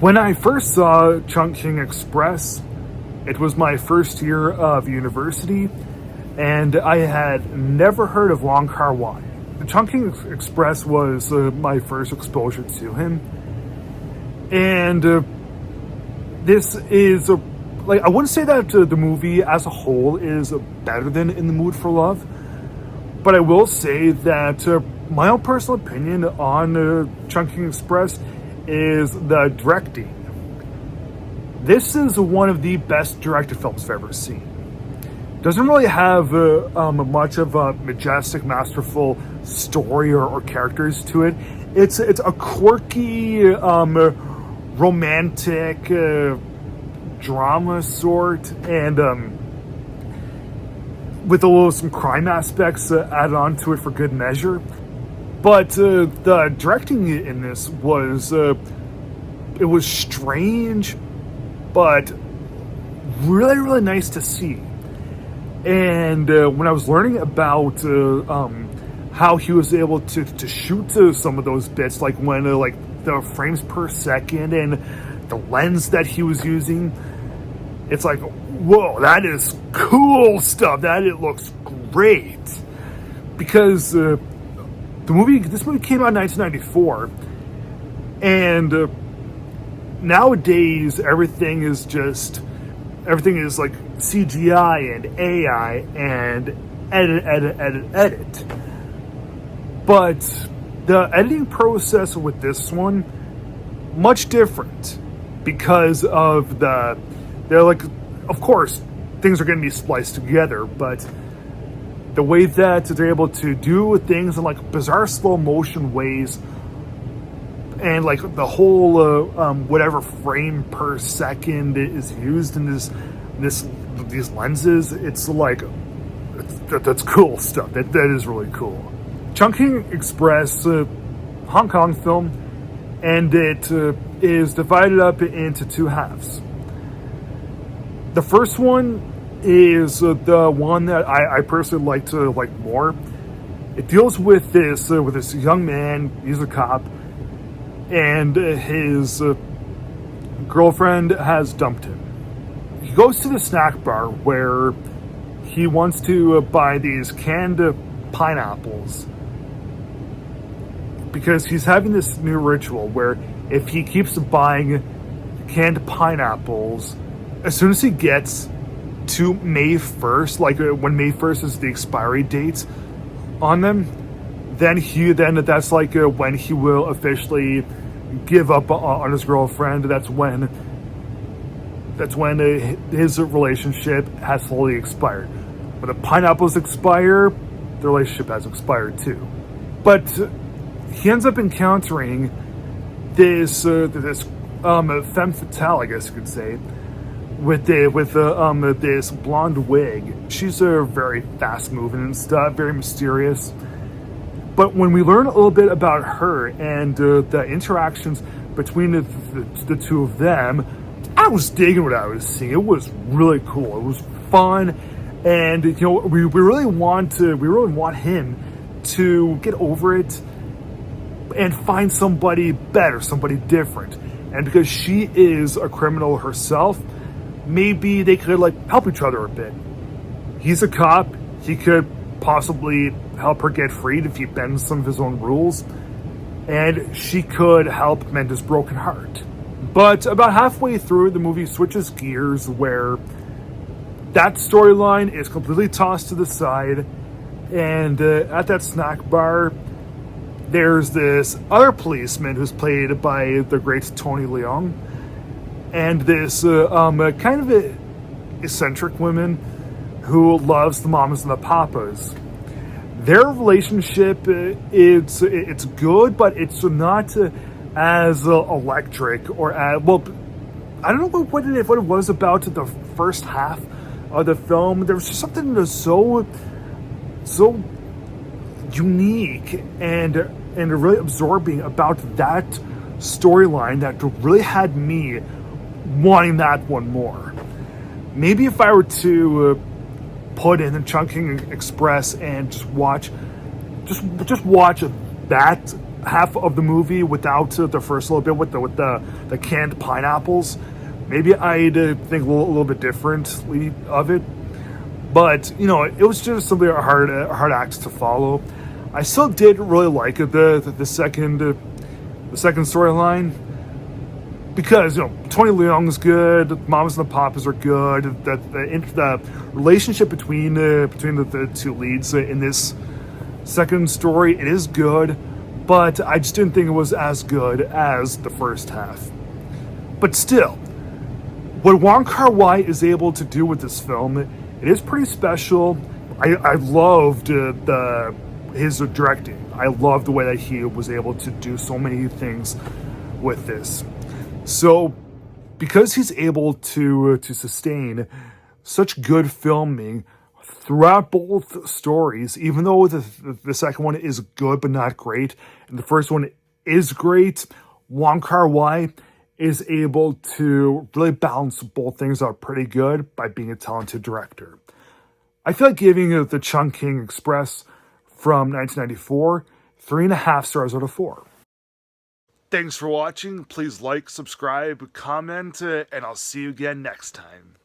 When I first saw Chungking Express, it was my first year of university, and I had never heard of Wong Kar-wai. Chungking Express was my first exposure to him, and this is I wouldn't say that the movie as a whole is better than In the Mood for Love, but I will say that my own personal opinion on Chungking Express is the directing. This is one of the best directed films I've ever seen. Doesn't really have much of a majestic, masterful story or characters to it. It's a quirky, romantic drama sort, and with some crime aspects added on to it for good measure. But the directing in this was it was strange, but really, really nice to see. And when I was learning about how he was able to shoot some of those bits, like when the frames per second and the lens that he was using, it's like, whoa, that is cool stuff. It looks great. Because this movie came out in 1994, and nowadays everything is like CGI and AI and edit. But the editing process with this one, much different, because of of course, things are going to be spliced together, but the way that they're able to do things in bizarre slow motion ways, and the whole whatever frame per second is used in these lenses, it's that's cool stuff. That is really cool. Chungking Express, Hong Kong film, and it is divided up into two halves. The first one is the one that I personally like more. It deals with this young man. He's a cop, and his girlfriend has dumped him. He goes to the snack bar where he wants to buy these canned pineapples, because he's having this new ritual where if he keeps buying canned pineapples, as soon as he gets to May 1st, when May 1st is the expiry date on them, then that's when he will officially give up on his girlfriend. That's when his relationship has fully expired. When the pineapples expire, the relationship has expired too. But he ends up encountering this femme fatale, I guess you could say, with this blonde wig. She's very fast moving and stuff, very mysterious. But when we learn a little bit about her and the interactions between the two of them, I was digging what I was seeing. It was really cool. It was fun, and we really want him to get over it and find somebody better, somebody different. And because she is a criminal herself, maybe they could help each other a bit. He's a cop. He could possibly help her get freed if he bends some of his own rules, and she could help mend his broken heart. But about halfway through, the movie switches gears where that storyline is completely tossed to the side, and at that snack bar, there's this other policeman who's played by the great Tony Leung, and this kind of eccentric woman who loves the mamas and the papas. Their relationship, it's good, but it's not as electric or as, well, I don't know what it was about the first half of the film. There was just something that's so unique and really absorbing about that storyline that really had me wanting that one more. Maybe if I were to put in the Chungking Express and just watch that half of the movie without the first little bit with the canned pineapples, maybe I'd think a little bit differently of it. But you know, it was just simply a hard act to follow. I still did really like the second storyline, because you know Tony Leung's good, Mamas and the Papas are good. The relationship between the two leads in this second story, it is good, but I just didn't think it was as good as the first half. But still, what Wong Kar-wai is able to do with this film, it is pretty special. I loved his directing. I loved the way that he was able to do so many things with this. So, because he's able to sustain such good filming throughout both stories, even though the second one is good but not great, and the first one is great, Wong Kar-wai is able to really balance both things out pretty good by being a talented director. I feel like giving the Chungking Express from 1994 3.5 stars out of 4. Thanks for watching. Please like, subscribe, comment, and I'll see you again next time.